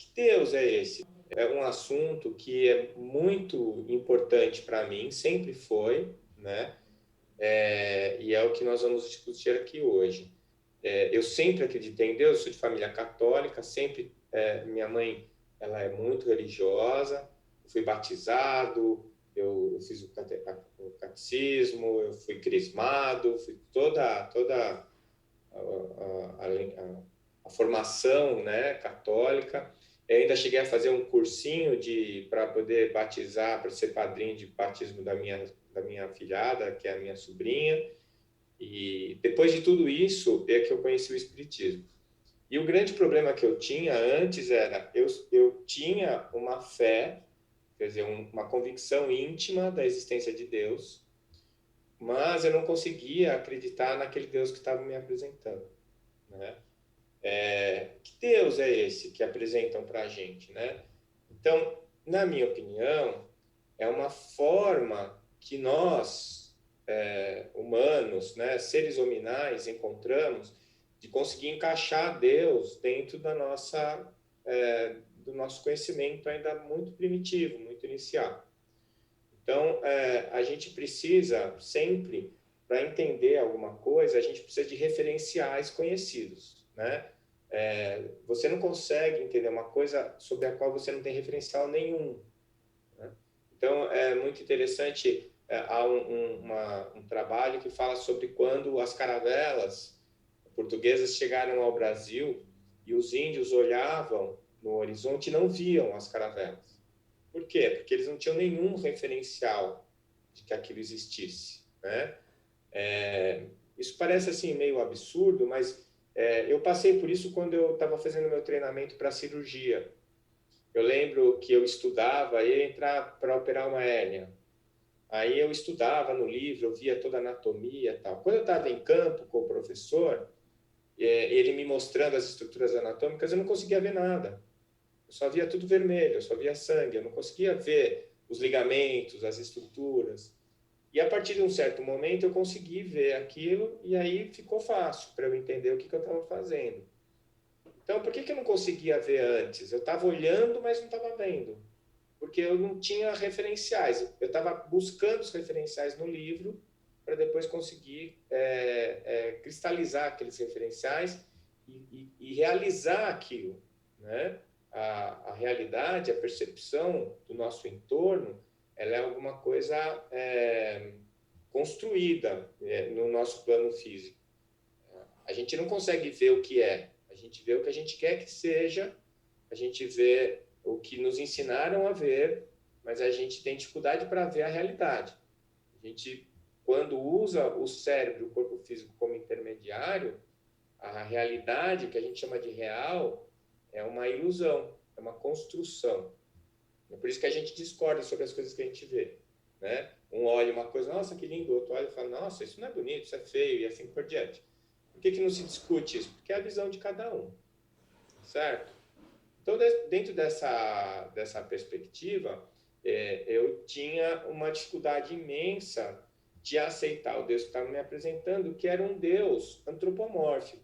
que Deus é esse? É um assunto que é muito importante para mim, sempre foi, né? E é o que nós vamos discutir aqui hoje. Eu sempre acreditei em Deus, sou de família católica, sempre, minha mãe, ela é muito religiosa, eu fui batizado, eu fiz o catecismo, eu fui crismado, fui toda a formação, né, católica. Eu ainda cheguei a fazer um cursinho para poder batizar, para ser padrinho de batismo da minha filhada, que é a minha sobrinha. E depois de tudo isso é que eu conheci o Espiritismo. E o grande problema que eu tinha antes era, eu tinha uma fé, quer dizer, uma convicção íntima da existência de Deus, mas eu não conseguia acreditar naquele Deus que estava me apresentando, né? Que Deus é esse que apresentam para a gente, né? Então, na minha opinião, é uma forma que nós, humanos, né, seres hominais, encontramos de conseguir encaixar Deus dentro do nosso conhecimento ainda muito primitivo, muito inicial. Então, a gente precisa sempre, para entender alguma coisa, a gente precisa de referenciais conhecidos, né? Você não consegue entender uma coisa sobre a qual você não tem referencial nenhum, né? Então, é muito interessante, há um trabalho que fala sobre quando as caravelas portuguesas chegaram ao Brasil e os índios olhavam no horizonte e não viam as caravelas. Por quê? Porque eles não tinham nenhum referencial de que aquilo existisse, né? Isso parece assim meio absurdo, mas eu passei por isso quando eu estava fazendo meu treinamento para cirurgia. Eu lembro que eu estudava, ia entrar para operar uma hérnia. Aí eu estudava no livro, eu via toda a anatomia e tal. Quando eu estava em campo com o professor, ele me mostrando as estruturas anatômicas, eu não conseguia ver nada. Eu só via tudo vermelho, eu só via sangue, eu não conseguia ver os ligamentos, as estruturas. E a partir de um certo momento eu consegui ver aquilo e aí ficou fácil para eu entender o que eu estava fazendo. Então, por que eu não conseguia ver antes? Eu estava olhando, mas não estava vendo. Porque eu não tinha referenciais. Eu estava buscando os referenciais no livro para depois conseguir cristalizar aqueles referenciais e realizar aquilo, né? A realidade, a percepção do nosso entorno, ela é alguma coisa construída no nosso plano físico. A gente não consegue ver o que é, a gente vê o que a gente quer que seja, a gente vê o que nos ensinaram a ver, mas a gente tem dificuldade para ver a realidade. A gente, quando usa o cérebro, o corpo físico como intermediário, a realidade, que a gente chama de real, é uma ilusão, é uma construção. É por isso que a gente discorda sobre as coisas que a gente vê, né? Um olha uma coisa, nossa, que lindo, o outro olha e fala, nossa, isso não é bonito, isso é feio, e assim por diante. Por que não se discute isso? Porque é a visão de cada um, certo? Então, dentro dessa perspectiva, eu tinha uma dificuldade imensa de aceitar o Deus que estava me apresentando, que era um Deus antropomórfico,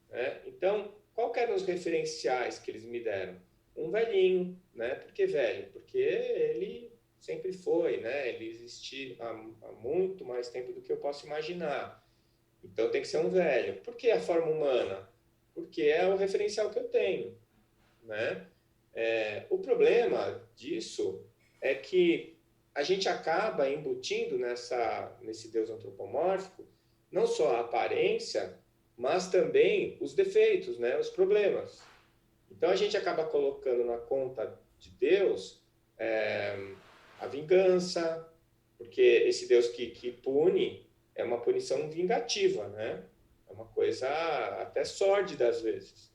né? Então, qual eram os referenciais que eles me deram? Um velhinho, né? Por que velho? Porque ele sempre foi, né? Ele existe há muito mais tempo do que eu posso imaginar. Então, tem que ser um velho. Por que a forma humana? Porque é o referencial que eu tenho, né? O problema disso é que a gente acaba embutindo nesse Deus antropomórfico não só a aparência, mas também os defeitos, né? Os problemas. Então a gente acaba colocando na conta de Deus a vingança, porque esse Deus que pune é uma punição vingativa, né? É uma coisa até sórdida às vezes.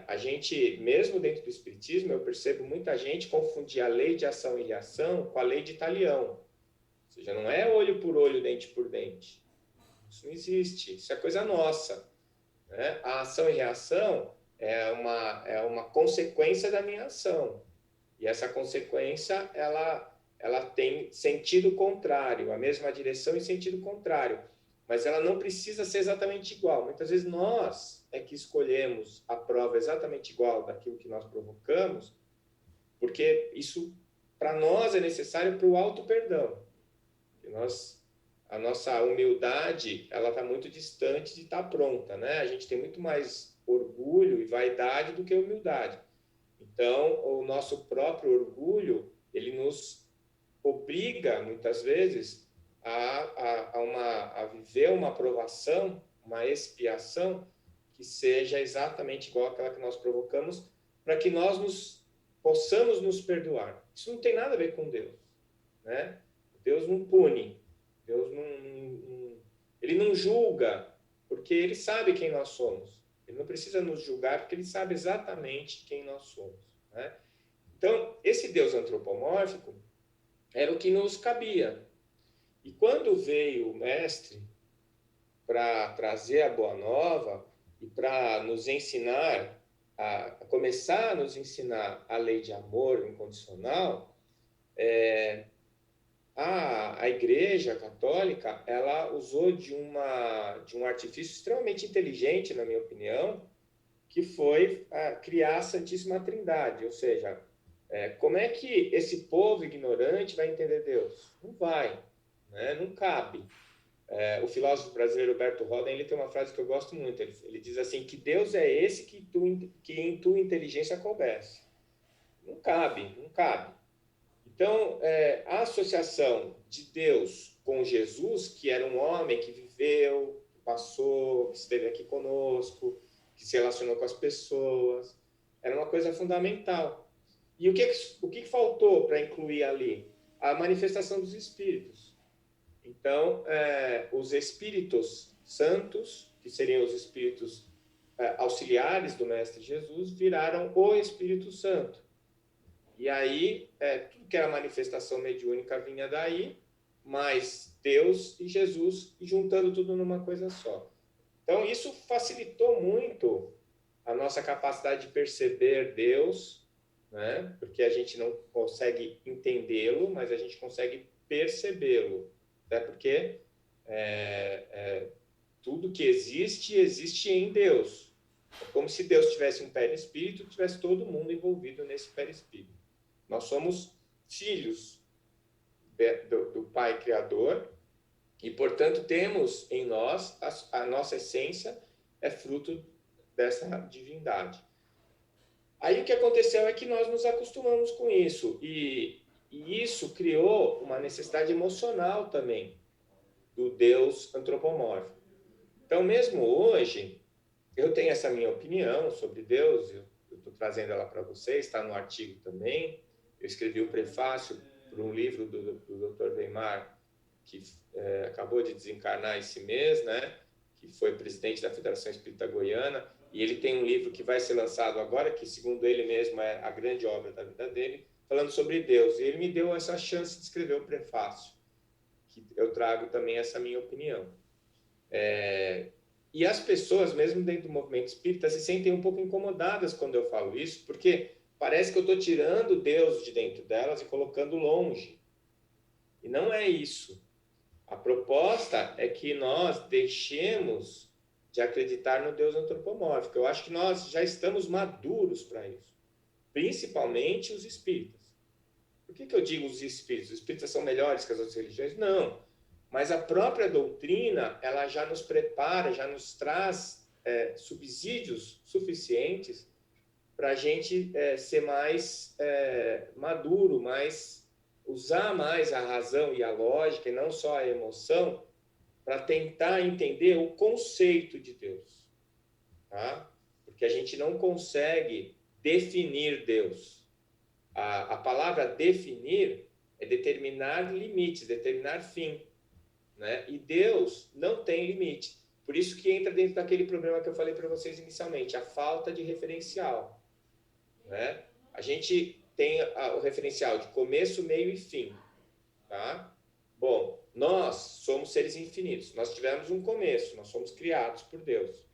A gente, mesmo dentro do Espiritismo, eu percebo muita gente confundir a lei de ação e reação com a lei de Talião. Ou seja, não é olho por olho, dente por dente. Isso não existe, isso é coisa nossa, né? A ação e reação é uma consequência da minha ação. E essa consequência, ela tem sentido contrário, a mesma direção em sentido contrário. mas ela não precisa ser exatamente igual. Muitas vezes nós é que escolhemos a prova exatamente igual daquilo que nós provocamos, porque isso, para nós, é necessário para o auto-perdão. A nossa humildade, ela está muito distante de estar pronta, né? A gente tem muito mais orgulho e vaidade do que humildade. Então, o nosso próprio orgulho, ele nos obriga, muitas vezes, a viver uma provação, uma expiação, que seja exatamente igual àquela que nós provocamos, para que nós possamos nos perdoar. Isso não tem nada a ver com Deus, né? Deus não pune, Deus ele não julga, porque ele sabe quem nós somos. Ele não precisa nos julgar, porque ele sabe exatamente quem nós somos, né? Então, esse Deus antropomórfico era o que nos cabia. E quando veio o Mestre para trazer a Boa Nova e para nos ensinar, a começar a nos ensinar a lei de amor incondicional, a Igreja Católica, ela usou de um artifício extremamente inteligente, na minha opinião, que foi criar a Santíssima Trindade. Ou seja, como é que esse povo ignorante vai entender Deus? Não vai, né? Não cabe. O filósofo brasileiro Roberto Roden, ele tem uma frase que eu gosto muito. Ele diz assim, que Deus é esse que em tua inteligência coubesse. Não cabe, não cabe. Então, a associação de Deus com Jesus, que era um homem que viveu, que passou, que esteve aqui conosco, que se relacionou com as pessoas, era uma coisa fundamental. E o que faltou para incluir ali? A manifestação dos Espíritos. Então, os Espíritos Santos, que seriam os Espíritos auxiliares do Mestre Jesus, viraram o Espírito Santo. E aí, tudo que era manifestação mediúnica vinha daí, mais Deus e Jesus, e juntando tudo numa coisa só. Então, isso facilitou muito a nossa capacidade de perceber Deus, né? Porque a gente não consegue entendê-lo, mas a gente consegue percebê-lo. Até porque tudo que existe, existe em Deus. É como se Deus tivesse um perispírito e tivesse todo mundo envolvido nesse perispírito. Nós somos filhos do Pai Criador e, portanto, temos em nós, a nossa essência é fruto dessa divindade. Aí o que aconteceu é que nós nos acostumamos com isso e isso criou uma necessidade emocional também do Deus antropomórfico. Então, mesmo hoje, eu tenho essa minha opinião sobre Deus, eu estou trazendo ela para vocês, está no artigo também. Eu escrevi o prefácio para um livro do Dr. Weimar, que acabou de desencarnar esse mês, né? Que foi presidente da Federação Espírita Goiana, e ele tem um livro que vai ser lançado agora, que segundo ele mesmo é a grande obra da vida dele, falando sobre Deus. E ele me deu essa chance de escrever o prefácio, que eu trago também essa minha opinião. E as pessoas, mesmo dentro do movimento espírita, se sentem um pouco incomodadas quando eu falo isso, porque parece que eu estou tirando Deus de dentro delas e colocando longe. E não é isso. A proposta é que nós deixemos de acreditar no Deus antropomórfico. Eu acho que nós já estamos maduros para isso. Principalmente os espíritas. Por que eu digo os espíritas? Os espíritas são melhores que as outras religiões? Não. Mas a própria doutrina, ela já nos prepara, já nos traz subsídios suficientes para a gente ser mais maduro, usar mais a razão e a lógica, e não só a emoção, para tentar entender o conceito de Deus. Tá? Porque a gente não consegue definir Deus. A palavra definir é determinar limites, determinar fim. Né? E Deus não tem limite. Por isso que entra dentro daquele problema que eu falei para vocês inicialmente, a falta de referencial. Né? A gente tem o referencial de começo, meio e fim. Tá? Bom, nós somos seres infinitos. Nós tivemos um começo, nós somos criados por Deus.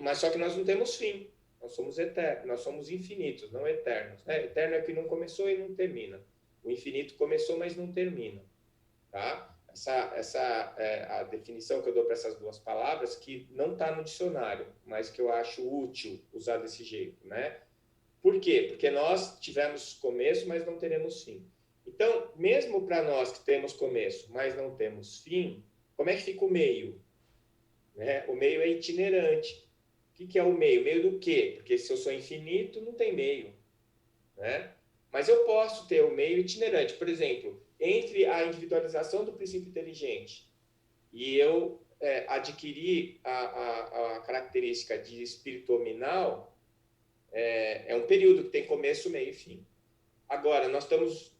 Mas só que nós não temos fim. Nós somos eternos, nós somos infinitos, não eternos. Eterno é que não começou e não termina. O infinito começou, mas não termina. Tá? Essa é a definição que eu dou para essas duas palavras, que não está no dicionário, mas que eu acho útil usar desse jeito, né? Por quê? Porque nós tivemos começo, mas não teremos fim. Então, mesmo para nós que temos começo, mas não temos fim, como é que fica o meio? Né? O meio é itinerante. O que é o meio? Meio do quê? Porque se eu sou infinito, não tem meio. Né? Mas eu posso ter o meio itinerante. Por exemplo, entre a individualização do princípio inteligente e eu adquirir a característica de espírito hominal, é um período que tem começo, meio e fim. Agora, nós estamos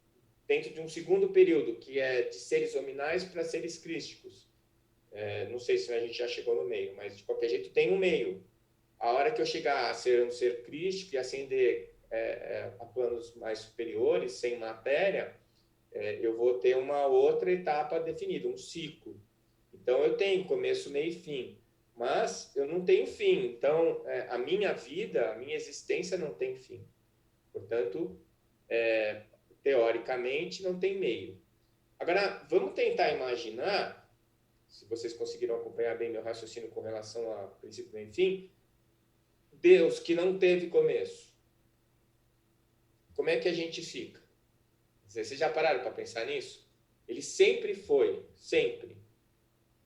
dentro de um segundo período, que é de seres hominais para seres crísticos. Não sei se a gente já chegou no meio, mas de qualquer jeito tem um meio. A hora que eu chegar a ser um ser crístico e ascender a planos mais superiores, sem matéria, eu vou ter uma outra etapa definida, um ciclo. Então, eu tenho começo, meio e fim, mas eu não tenho fim. Então, a minha vida, a minha existência não tem fim. Portanto, teoricamente, não tem meio. Agora, vamos tentar imaginar, se vocês conseguiram acompanhar bem meu raciocínio com relação a princípio, meio e fim, Deus que não teve começo. Como é que a gente fica? Vocês já pararam para pensar nisso? Ele sempre foi, sempre.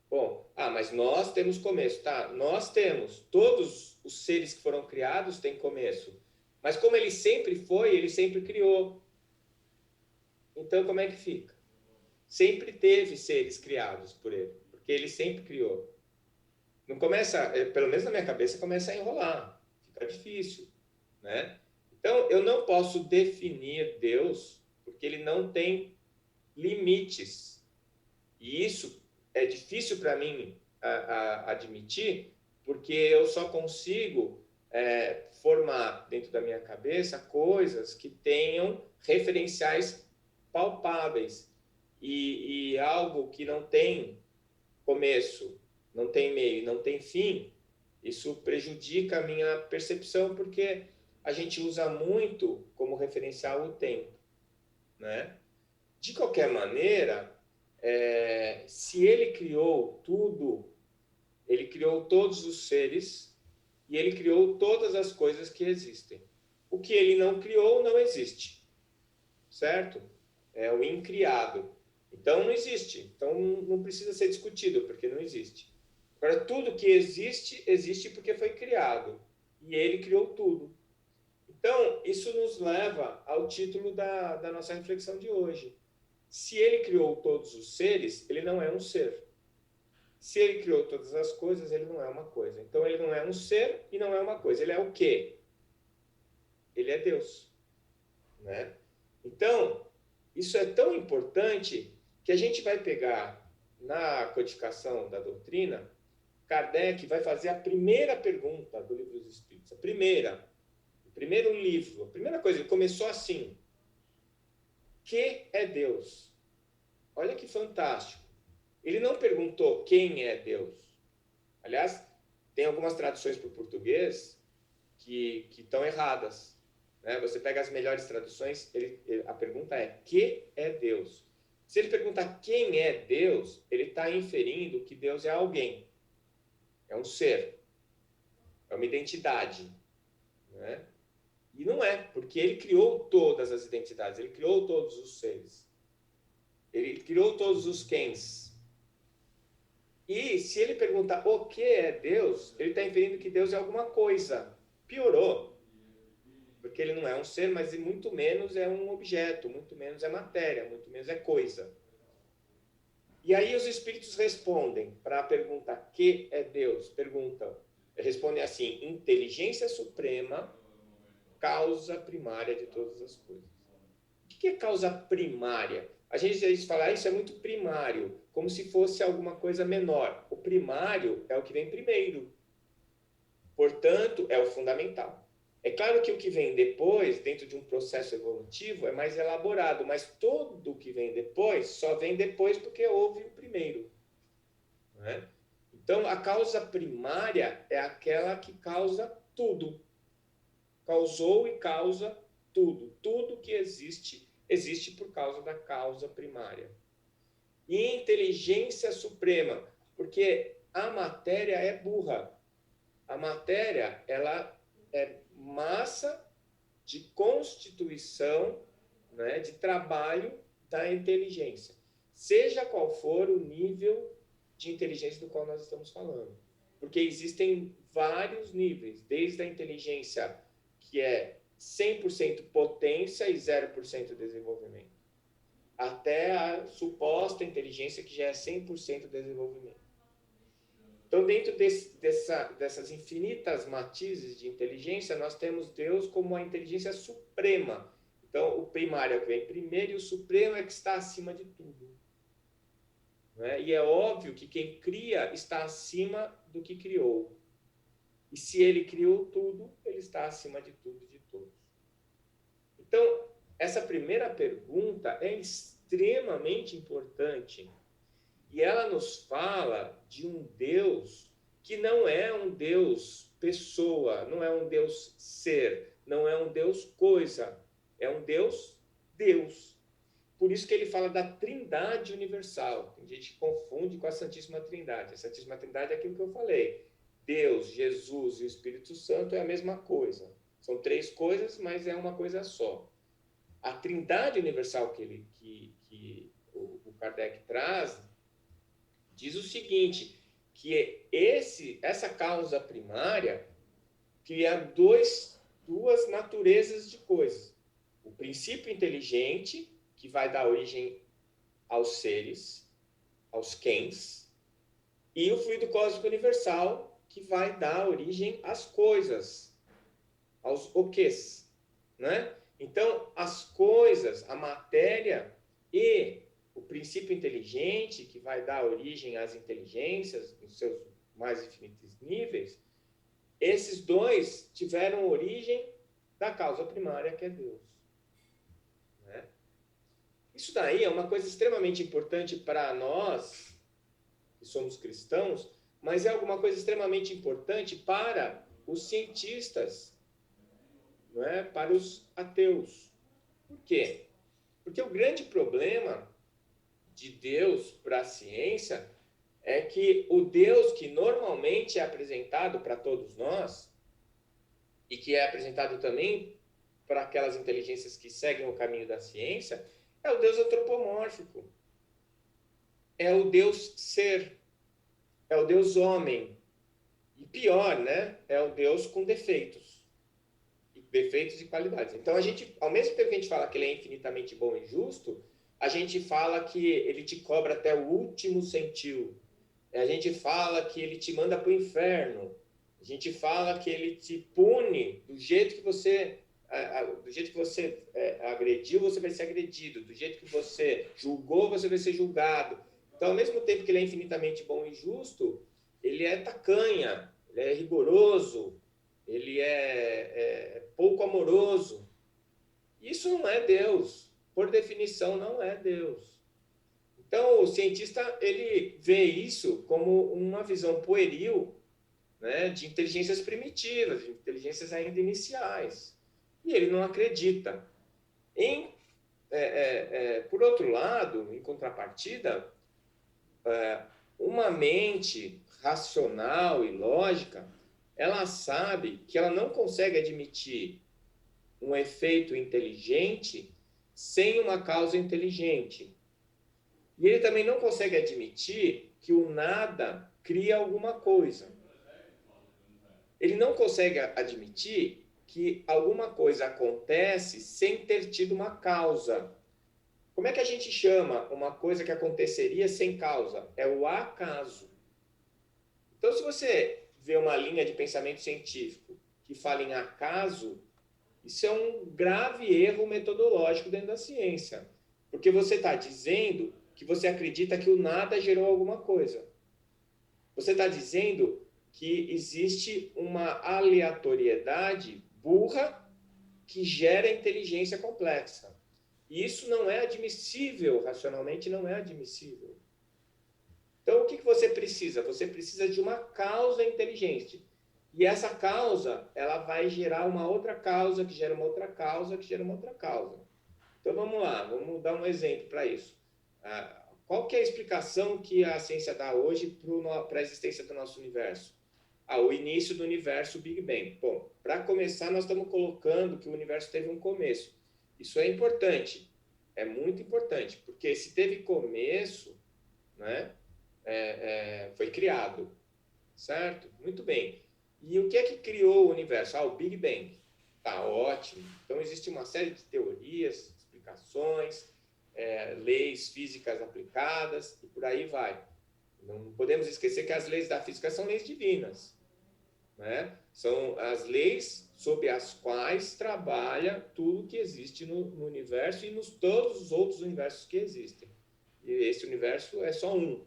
Bom, mas nós temos começo, tá? Nós temos. Todos os seres que foram criados têm começo. Mas como ele sempre foi, ele sempre criou. Então, como é que fica? Sempre teve seres criados por ele, porque ele sempre criou. Não começa, pelo menos na minha cabeça, começa a enrolar. Fica difícil, né? Então, eu não posso definir Deus, porque ele não tem limites. E isso é difícil para mim admitir, porque eu só consigo formar dentro da minha cabeça coisas que tenham referenciais palpáveis. E algo que não tem começo, não tem meio, não tem fim, isso prejudica a minha percepção, porque a gente usa muito como referencial o tempo, né? De qualquer maneira, se ele criou tudo, ele criou todos os seres e ele criou todas as coisas que existem. O que ele não criou não existe, certo? É o incriado. Então não existe. Então não precisa ser discutido, porque não existe. Agora, tudo que existe, existe porque foi criado. E ele criou tudo. Então, isso nos leva ao título da nossa reflexão de hoje. Se ele criou todos os seres, ele não é um ser. Se ele criou todas as coisas, ele não é uma coisa. Então, ele não é um ser e não é uma coisa. Ele é o quê? Ele é Deus. Né? Então, isso é tão importante que a gente vai pegar na codificação da doutrina, Kardec vai fazer a primeira pergunta do Livro dos Espíritos. O primeiro livro, a primeira coisa, ele começou assim: que é Deus? Olha que fantástico. Ele não perguntou quem é Deus. Aliás, tem algumas traduções para o português que estão erradas. Né? Você pega as melhores traduções, a pergunta é: que é Deus? Se ele perguntar quem é Deus, ele está inferindo que Deus é alguém. É um ser. É uma identidade. Né? E não é, porque ele criou todas as identidades, ele criou todos os seres. Ele criou todos os quens. E se ele perguntar o que é Deus, ele está inferindo que Deus é alguma coisa. Piorou. Porque ele não é um ser, mas muito menos é um objeto, muito menos é matéria, muito menos é coisa. E aí os espíritos respondem para a pergunta que é Deus. Respondem assim: inteligência suprema, causa primária de todas as coisas. O que é causa primária? A gente fala, isso é muito primário, como se fosse alguma coisa menor. O primário é o que vem primeiro. Portanto, é o fundamental. É claro que o que vem depois, dentro de um processo evolutivo, é mais elaborado, mas tudo que vem depois só vem depois porque houve o primeiro. Né? Então, a causa primária é aquela que causa tudo. Causou e causa tudo. Tudo que existe, existe por causa da causa primária. e inteligência suprema, porque a matéria é burra. A matéria, ela é massa de constituição, né, de trabalho da inteligência, seja qual for o nível de inteligência do qual nós estamos falando. Porque existem vários níveis, desde a inteligência que é 100% potência e 0% desenvolvimento, até a suposta inteligência que já é 100% desenvolvimento. Então, dentro dessas infinitas matizes de inteligência, nós temos Deus como a inteligência suprema. Então, o primário é que vem primeiro e o supremo é que está acima de tudo. Né? E é óbvio que quem cria está acima do que criou. E se ele criou tudo, ele está acima de tudo e de todos. Então, essa primeira pergunta é extremamente importante. E ela nos fala de um Deus que não é um Deus pessoa, não é um Deus ser, não é um Deus coisa, é um Deus Deus. Por isso que ele fala da Trindade universal. Tem gente que confunde com a Santíssima Trindade. A Santíssima Trindade é aquilo que eu falei. Deus, Jesus e o Espírito Santo é a mesma coisa. São três coisas, mas é uma coisa só. A Trindade universal que o Kardec traz diz o seguinte, que essa causa primária cria duas naturezas de coisas. O princípio inteligente, que vai dar origem aos seres, aos quens, e o fluido cósmico universal, que vai dar origem às coisas, aos oques, né? Então, as coisas, a matéria e o princípio inteligente, que vai dar origem às inteligências, nos seus mais infinitos níveis, esses dois tiveram origem da causa primária, que é Deus. Né? Isso daí é uma coisa extremamente importante para nós, que somos cristãos, mas é alguma coisa extremamente importante para os cientistas, não é? Para os ateus. Por quê? Porque o grande problema de Deus para a ciência é que o Deus que normalmente é apresentado para todos nós e que é apresentado também para aquelas inteligências que seguem o caminho da ciência é o Deus antropomórfico. É o Deus ser. É o Deus homem. E pior, né? É o Deus com defeitos. Defeitos e qualidades. Então, a gente, ao mesmo tempo que a gente fala que ele é infinitamente bom e justo, a gente fala que ele te cobra até o último centil. A gente fala que ele te manda para o inferno. A gente fala que ele te pune do jeito que você agrediu, você vai ser agredido. Do jeito que você julgou, você vai ser julgado. Então, ao mesmo tempo que ele é infinitamente bom e justo, ele é tacanha, ele é rigoroso, ele é pouco amoroso. Isso não é Deus. Por definição, não é Deus. Então, o cientista ele vê isso como uma visão pueril, né, de inteligências primitivas, de inteligências ainda iniciais. E ele não acredita. Por outro lado, em contrapartida, uma mente racional e lógica, ela sabe que ela não consegue admitir um efeito inteligente sem uma causa inteligente. E ele também não consegue admitir que o nada cria alguma coisa. Ele não consegue admitir que alguma coisa acontece sem ter tido uma causa. Como é que a gente chama uma coisa que aconteceria sem causa? É o acaso. Então, se você vê uma linha de pensamento científico que fala em acaso, isso é um grave erro metodológico dentro da ciência. Porque você está dizendo que você acredita que o nada gerou alguma coisa. Você está dizendo que existe uma aleatoriedade burra que gera inteligência complexa. E isso não é admissível, racionalmente não é admissível. Então, o que você precisa? Você precisa de uma causa inteligente. E essa causa, ela vai gerar uma outra causa, que gera uma outra causa, que gera uma outra causa. Então, vamos lá, vamos dar um exemplo para isso. qual que é a explicação que a ciência dá hoje para a existência do nosso universo? O início do universo, o Big Bang. Bom, para começar, nós estamos colocando que o universo teve um começo. Isso é importante, é muito importante, porque se teve começo, né, foi criado, certo? Muito bem. E o que é que criou o universo? O Big Bang. Tá ótimo. Então, existe uma série de teorias, explicações, leis físicas aplicadas, e por aí vai. Não podemos esquecer que as leis da física são leis divinas, né? São as leis sob as quais trabalha tudo que existe no universo e nos todos os outros universos que existem. E esse universo é só um,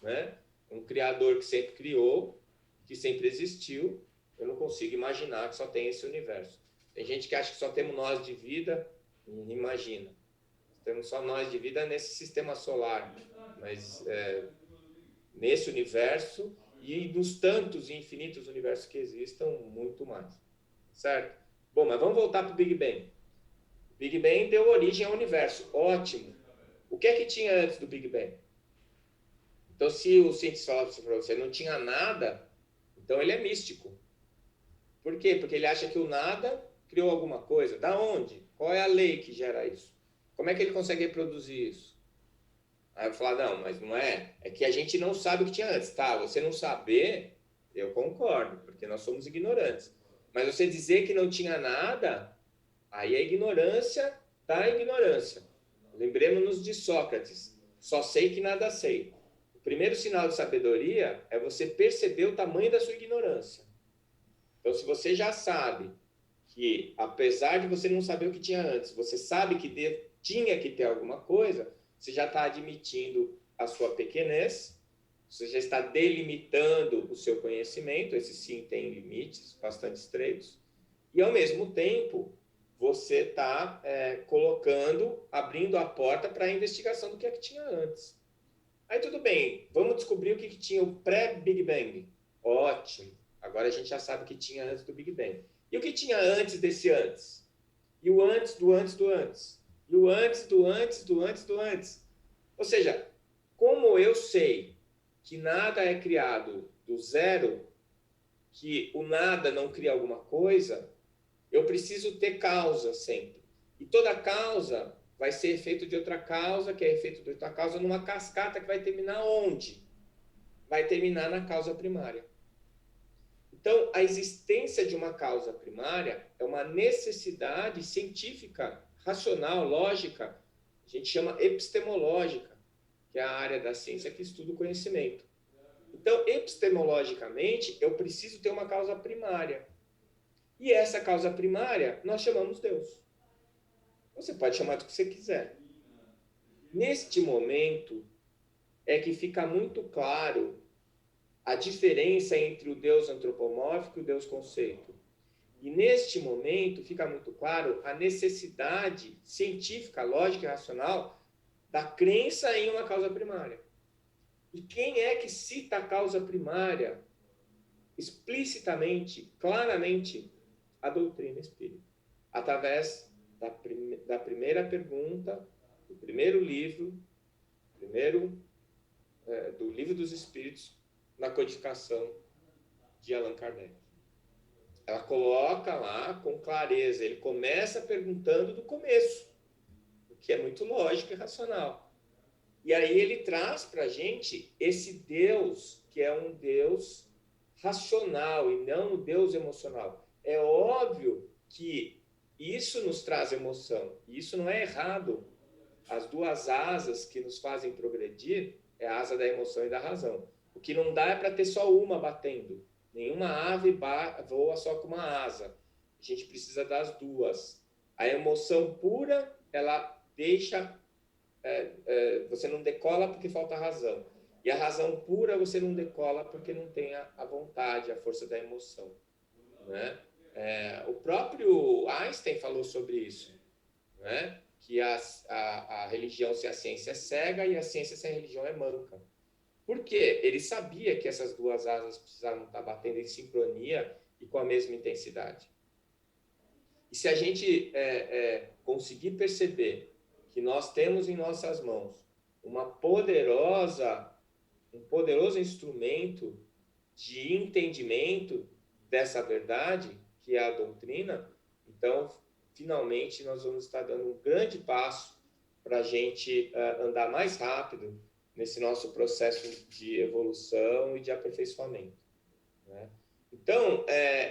né? Um criador que sempre criou, que sempre existiu. Eu não consigo imaginar que só tem esse universo. Tem gente que acha que só temos nós de vida, imagina. Temos só nós de vida nesse sistema solar, mas nesse universo e nos tantos e infinitos universos que existam, muito mais. Certo? Bom, mas vamos voltar para o Big Bang. O Big Bang deu origem ao universo. Ótimo. O que é que tinha antes do Big Bang? Então, se o cientista falasse para você não tinha nada, então ele é místico. Por quê? Porque ele acha que o nada criou alguma coisa. Da onde? Qual é a lei que gera isso? Como é que ele consegue reproduzir isso? Aí eu vou falar, não, mas não é. É que a gente não sabe o que tinha antes. Tá, você não saber, eu concordo, porque nós somos ignorantes. Mas você dizer que não tinha nada, aí é ignorância da ignorância. Lembremos-nos de Sócrates. Só sei que nada sei. O primeiro sinal de sabedoria é você perceber o tamanho da sua ignorância. Então, se você já sabe que, apesar de você não saber o que tinha antes, você sabe que tinha que ter alguma coisa, você já está admitindo a sua pequenez, você já está delimitando o seu conhecimento, esse sim tem limites bastante estreitos, e ao mesmo tempo você está abrindo a porta para a investigação do que é que tinha antes. Aí tudo bem, vamos descobrir o que tinha o pré-Big Bang. Ótimo, agora a gente já sabe o que tinha antes do Big Bang. E o que tinha antes desse antes? E o antes do antes do antes? E o antes do antes do antes do antes? Ou seja, como eu sei que nada é criado do zero, que o nada não cria alguma coisa, eu preciso ter causa sempre. E toda causa vai ser efeito de outra causa, que é efeito de outra causa, numa cascata que vai terminar onde? Vai terminar na causa primária. Então, a existência de uma causa primária é uma necessidade científica, racional, lógica, a gente chama epistemológica, que é a área da ciência que estuda o conhecimento. Então, epistemologicamente, eu preciso ter uma causa primária. E essa causa primária nós chamamos Deus. Você pode chamar do que você quiser. Neste momento é que fica muito claro a diferença entre o Deus antropomórfico e o Deus conceito. E neste momento fica muito claro a necessidade científica, lógica e racional da crença em uma causa primária. E quem é que cita a causa primária explicitamente, claramente? A doutrina espírita. Através da primeira pergunta, do primeiro livro, do Livro dos Espíritos, na codificação de Allan Kardec. Ela coloca lá com clareza, ele começa perguntando do começo, o que é muito lógico e racional. E aí ele traz para a gente esse Deus, que é um Deus racional e não um Deus emocional. É óbvio que isso nos traz emoção, e isso não é errado. As duas asas que nos fazem progredir é a asa da emoção e da razão. O que não dá é para ter só uma batendo. Nenhuma ave voa só com uma asa. A gente precisa das duas. A emoção pura, ela deixa... você não decola porque falta razão. E a razão pura, você não decola porque não tem a vontade, a força da emoção. Né? O próprio Einstein falou sobre isso. Né? Que a religião sem a ciência é cega e a ciência sem a religião é manca. Por quê? Ele sabia que essas duas asas precisavam estar batendo em sincronia e com a mesma intensidade. E se a gente conseguir perceber que nós temos em nossas mãos um poderoso instrumento de entendimento dessa verdade, que é a doutrina. Então, finalmente, nós vamos estar dando um grande passo para a gente andar mais rápido nesse nosso processo de evolução e de aperfeiçoamento, né? Então,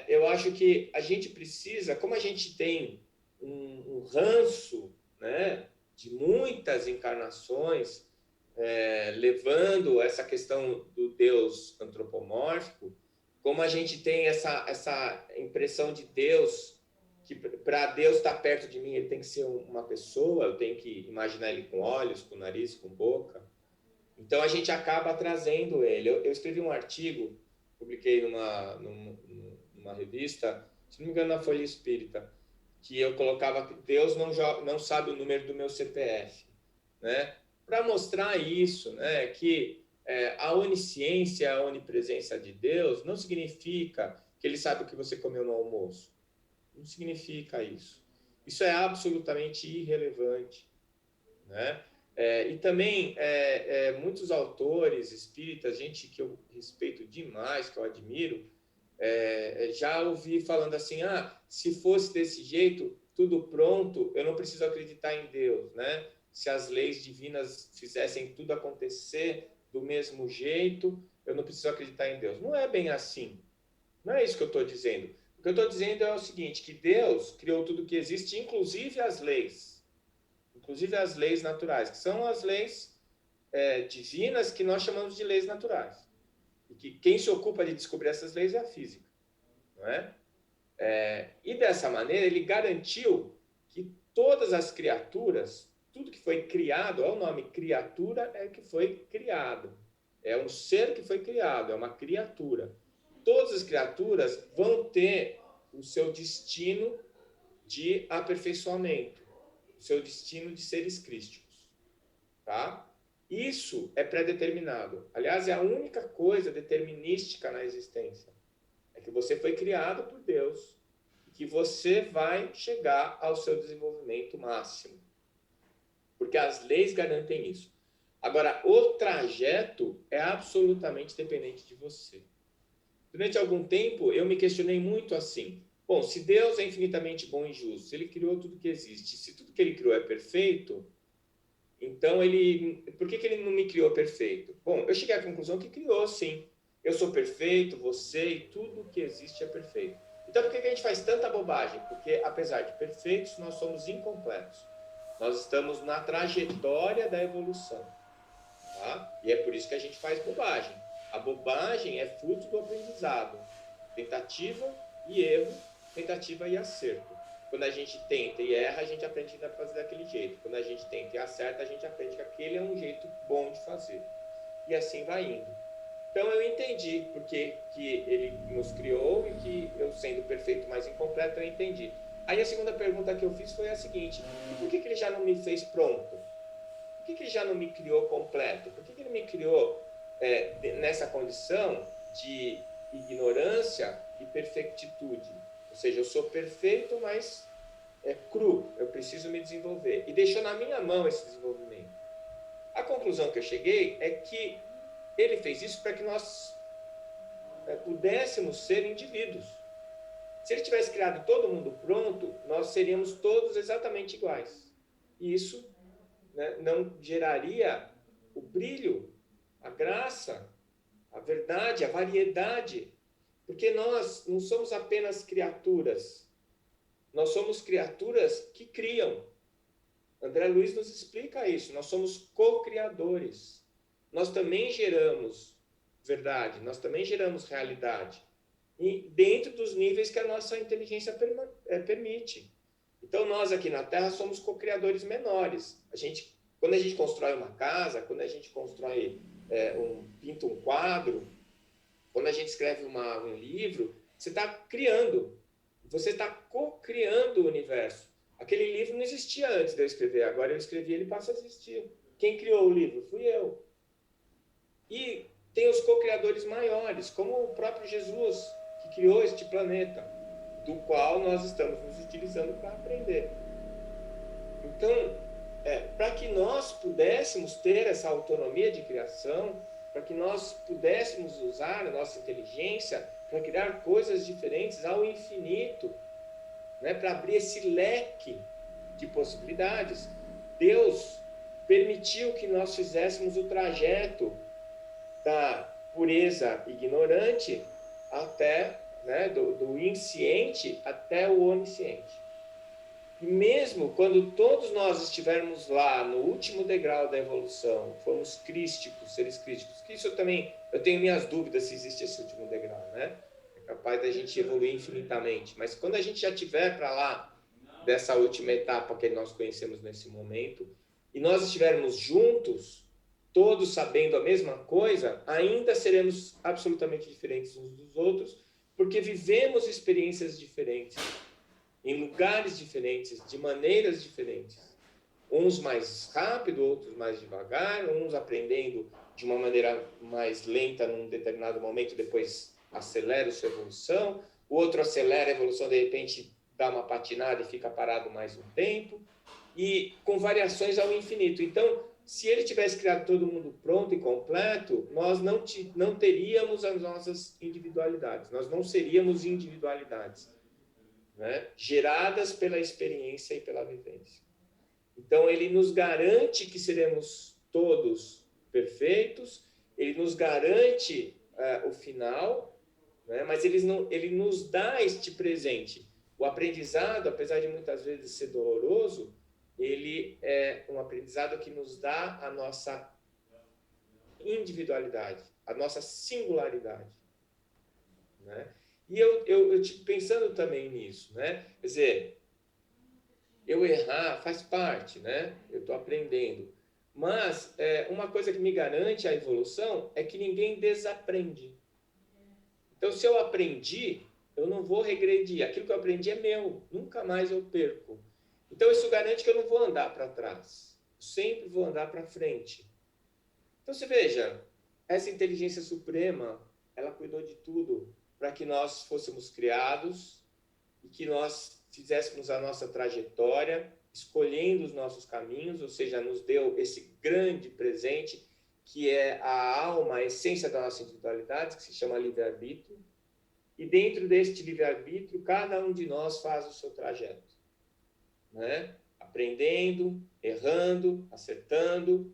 eu acho que a gente precisa, como a gente tem um ranço, né, de muitas encarnações, levando essa questão do Deus antropomórfico, como a gente tem essa impressão de Deus, que para Deus estar perto de mim, ele tem que ser uma pessoa, eu tenho que imaginar ele com olhos, com nariz, com boca. Então, a gente acaba trazendo ele. Eu escrevi um artigo, publiquei numa revista, se não me engano, na Folha Espírita, que eu colocava que Deus não sabe o número do meu CPF, né? Para mostrar isso, né? Que a onisciência, a onipresença de Deus não significa que ele sabe o que você comeu no almoço. Não significa isso. Isso é absolutamente irrelevante, né? E também muitos autores espíritas, gente que eu respeito demais, que eu admiro, já ouvi falando assim, se fosse desse jeito, tudo pronto, eu não preciso acreditar em Deus, né? Se as leis divinas fizessem tudo acontecer do mesmo jeito, eu não preciso acreditar em Deus. Não é bem assim. Não é isso que eu estou dizendo. O que eu estou dizendo é o seguinte, que Deus criou tudo que existe, inclusive as leis naturais, que são as leis divinas que nós chamamos de leis naturais. E que quem se ocupa de descobrir essas leis é a física, não é? E dessa maneira ele garantiu que todas as criaturas, tudo que foi criado, olha o nome, criatura é que foi criado. É um ser que foi criado, é uma criatura. Todas as criaturas vão ter o seu destino de aperfeiçoamento, o seu destino de seres crísticos, tá? Isso é pré-determinado. Aliás, é a única coisa determinística na existência. É que você foi criado por Deus e que você vai chegar ao seu desenvolvimento máximo. Porque as leis garantem isso. Agora, o trajeto é absolutamente dependente de você. Durante algum tempo, eu me questionei muito assim. Bom, se Deus é infinitamente bom e justo, se ele criou tudo que existe, se tudo que ele criou é perfeito, então por que ele não me criou perfeito? Bom, eu cheguei à conclusão que criou, sim. Eu sou perfeito, você e tudo que existe é perfeito. Então, por que a gente faz tanta bobagem? Porque, apesar de perfeitos, nós somos incompletos. Nós estamos na trajetória da evolução, tá? E é por isso que a gente faz bobagem. A bobagem é fruto do aprendizado. Tentativa e erro, tentativa e acerto. Quando a gente tenta e erra, a gente aprende a fazer daquele jeito. Quando a gente tenta e acerta, a gente aprende que aquele é um jeito bom de fazer. E assim vai indo. Então eu entendi porque que ele nos criou e que eu, sendo perfeito, mas incompleto, eu entendi. Aí a segunda pergunta que eu fiz foi a seguinte: por que ele já não me fez pronto? Por que ele já não me criou completo? Por que ele me criou nessa condição de ignorância e perfectitude? Ou seja, eu sou perfeito, mas cru, eu preciso me desenvolver. E deixou na minha mão esse desenvolvimento. A conclusão que eu cheguei é que ele fez isso para que nós pudéssemos ser indivíduos. Se ele tivesse criado todo mundo pronto, nós seríamos todos exatamente iguais. E isso, né, não geraria o brilho, a graça, a verdade, a variedade. Porque nós não somos apenas criaturas. Nós somos criaturas que criam. André Luiz nos explica isso. Nós somos co-criadores. Nós também geramos verdade, nós também geramos realidade. E dentro dos níveis que a nossa inteligência permite. Então, nós aqui na Terra somos co-criadores menores. Quando a gente constrói uma casa, quando a gente constrói, pinta um quadro, quando a gente escreve um livro, você está criando. Você está co-criando o universo. Aquele livro não existia antes de eu escrever. Agora eu escrevi, ele passa a existir. Quem criou o livro? Fui eu. E tem os co-criadores maiores, como o próprio Jesus, que criou este planeta, do qual nós estamos nos utilizando para aprender. Então, para que nós pudéssemos ter essa autonomia de criação, para que nós pudéssemos usar a nossa inteligência para criar coisas diferentes ao infinito, né? Para abrir esse leque de possibilidades. Deus permitiu que nós fizéssemos o trajeto da pureza ignorante até, né, do insciente até o onisciente. E mesmo quando todos nós estivermos lá no último degrau da evolução, formos crísticos, seres crísticos, que isso também, eu tenho minhas dúvidas se existe esse último degrau, né? É capaz da gente evoluir infinitamente. Mas quando a gente já estiver para lá, dessa última etapa que nós conhecemos nesse momento, e nós estivermos juntos, todos sabendo a mesma coisa, ainda seremos absolutamente diferentes uns dos outros, porque vivemos experiências diferentes, em lugares diferentes, de maneiras diferentes. Uns mais rápido, outros mais devagar, uns aprendendo de uma maneira mais lenta num determinado momento, depois acelera a sua evolução, o outro acelera a evolução, de repente dá uma patinada e fica parado mais um tempo, e com variações ao infinito. Então, se ele tivesse criado todo mundo pronto e completo, nós não teríamos as nossas individualidades, nós não seríamos individualidades, né? Geradas pela experiência e pela vivência. Então, ele nos garante que seremos todos perfeitos, ele nos garante o final, né? Mas ele nos dá este presente. O aprendizado, apesar de muitas vezes ser doloroso, ele é um aprendizado que nos dá a nossa individualidade, a nossa singularidade, né? E eu pensando também nisso, né? Quer dizer, eu errar faz parte, né? Eu estou aprendendo. Mas uma coisa que me garante a evolução é que ninguém desaprende. Então, se eu aprendi, eu não vou regredir. Aquilo que eu aprendi é meu, nunca mais eu perco. Então, isso garante que eu não vou andar para trás. Eu sempre vou andar para frente. Então, você veja, essa inteligência suprema, ela cuidou de tudo para que nós fôssemos criados e que nós fizéssemos a nossa trajetória, escolhendo os nossos caminhos, ou seja, nos deu esse grande presente, que é a alma, a essência da nossa individualidade, que se chama livre-arbítrio. E dentro deste livre-arbítrio, cada um de nós faz o seu trajeto, né? Aprendendo, errando, acertando,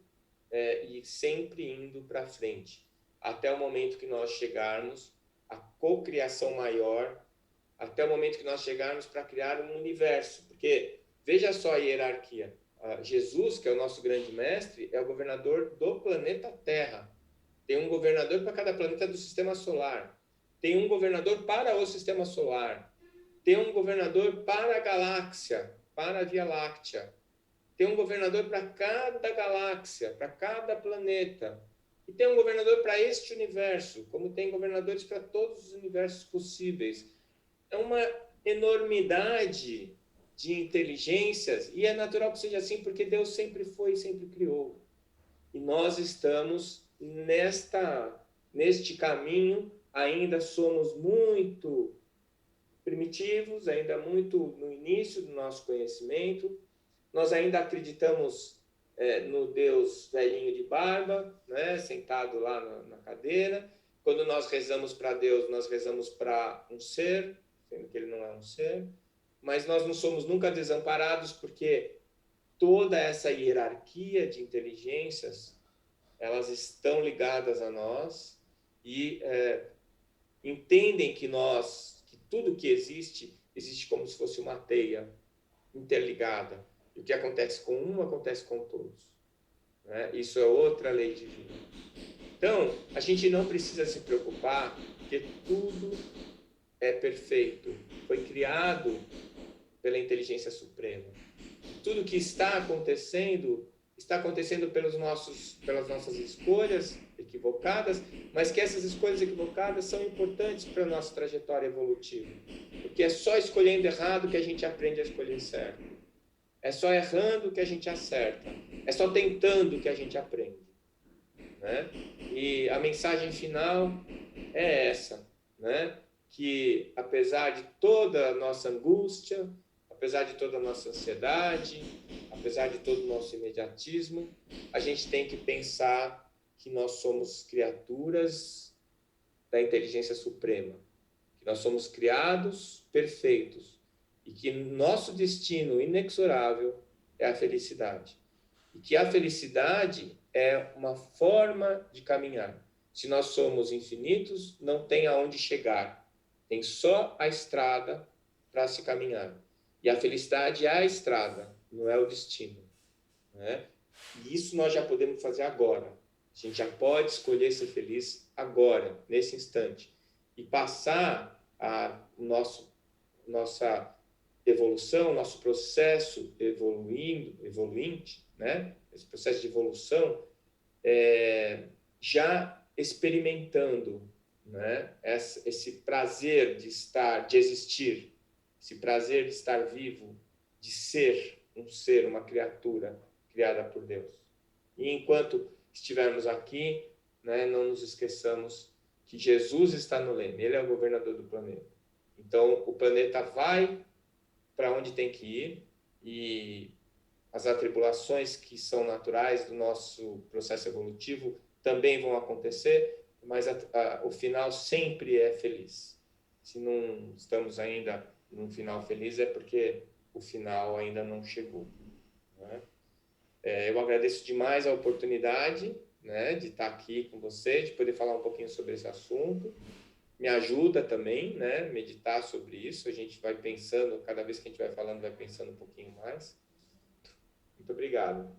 e sempre indo para frente, até o momento que nós chegarmos à cocriação maior, até o momento que nós chegarmos para criar um universo. Porque, veja só a hierarquia. Jesus, que é o nosso grande mestre, é o governador do planeta Terra. Tem um governador para cada planeta do sistema solar. Tem um governador para o sistema solar. Tem um governador para a galáxia, para a Via Láctea. Tem um governador para cada galáxia, para cada planeta. E tem um governador para este universo, como tem governadores para todos os universos possíveis. É uma enormidade de inteligências, e é natural que seja assim, porque Deus sempre foi e sempre criou. E nós estamos neste caminho, ainda somos muito primitivos, ainda muito no início do nosso conhecimento. Nós ainda acreditamos no Deus velhinho de barba, né, sentado lá na cadeira. Quando nós rezamos para Deus, nós rezamos para um ser, sendo que ele não é um ser. Mas nós não somos nunca desamparados, porque toda essa hierarquia de inteligências, elas estão ligadas a nós e entendem que tudo que existe como se fosse uma teia interligada. E o que acontece com um, acontece com todos, né? Isso é outra lei divina. Então, a gente não precisa se preocupar, porque tudo é perfeito. Foi criado pela inteligência suprema. Tudo que está acontecendo pelas nossas escolhas equivocadas, mas que essas escolhas equivocadas são importantes para a nossa trajetória evolutiva. Porque é só escolhendo errado que a gente aprende a escolher certo. É só errando que a gente acerta. É só tentando que a gente aprende, né? E a mensagem final é essa, né? Que apesar de toda a nossa angústia, apesar de toda a nossa ansiedade, apesar de todo o nosso imediatismo, a gente tem que pensar que nós somos criaturas da inteligência suprema, que nós somos criados perfeitos e que nosso destino inexorável é a felicidade. E que a felicidade é uma forma de caminhar. Se nós somos infinitos, não tem aonde chegar. Tem só a estrada para se caminhar. E a felicidade é a estrada, não é o destino, né? E isso nós já podemos fazer agora. A gente já pode escolher ser feliz agora, nesse instante. E passar nossa evolução, nosso processo evoluinte, né? Esse processo de evolução, já experimentando, né? Esse prazer de estar, de existir, esse prazer de estar vivo, de ser um ser, uma criatura criada por Deus. E enquanto estivermos aqui, né, não nos esqueçamos que Jesus está no leme, ele é o governador do planeta. Então, o planeta vai para onde tem que ir e as atribulações que são naturais do nosso processo evolutivo também vão acontecer, mas o final sempre é feliz. Se não estamos ainda num final feliz, é porque o final ainda não chegou, né? Eu agradeço demais a oportunidade, né, de estar aqui com você, de poder falar um pouquinho sobre esse assunto. Me ajuda também, né, meditar sobre isso. A gente vai pensando, cada vez que a gente vai falando, vai pensando um pouquinho mais. Muito obrigado.